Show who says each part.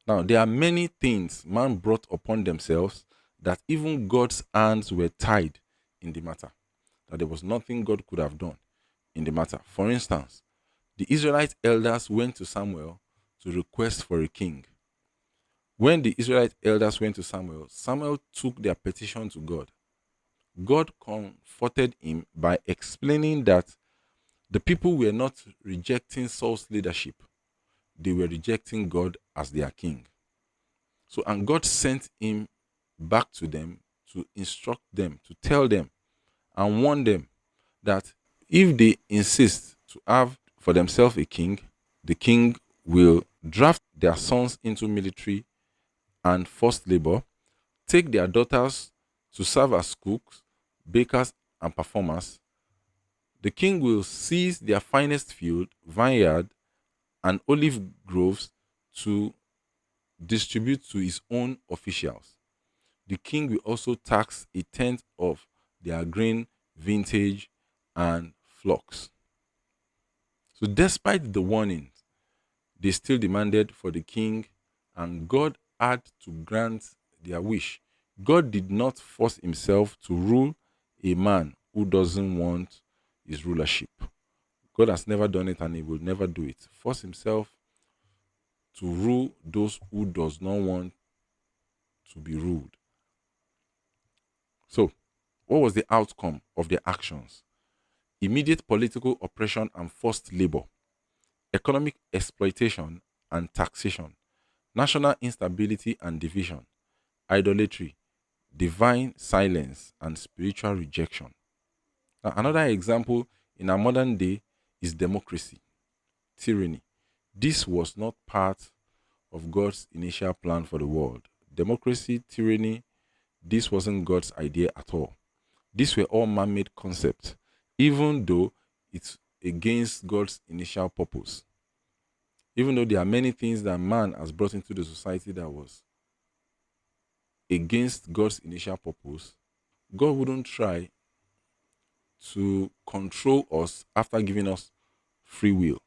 Speaker 1: Now, there are many things man brought upon themselves that even God's hands were tied in the matter, that there was nothing God could have done in the matter. For instance, the Israelite elders went to Samuel to request for a king. When the Israelite elders went to Samuel, Samuel took their petition to God. God comforted him by explaining that the people were not rejecting Saul's leadership, they were rejecting God as their king. So, and God sent him back to them to instruct them, to tell them and warn them that if they insist to have for themselves a king, the king will draft their sons into military and forced labor, take their daughters to serve as cooks, bakers, and performers. The king will seize their finest field, vineyard, and olive groves to distribute to his own officials. The king will also tax a tenth of their grain, vintage, and flocks. So, despite the warnings, they still demanded for the king, and God had to grant their wish. God did not force himself to rule a man who doesn't want his rulership. God has never done it and he will never do it. Force himself to rule those who does not want to be ruled. So, what was the outcome of their actions? Immediate political oppression and forced labor, economic exploitation and taxation, national instability and division, idolatry, divine silence, and spiritual rejection. Now, another example in our modern day is democracy, tyranny. This was not part of God's initial plan for the world. Democracy, tyranny, this wasn't God's idea at all. These were all man made concepts, even though it's against God's initial purpose. Even though there are many things that man has brought into the society that was against God's initial purpose, God wouldn't try to control us after giving us free will.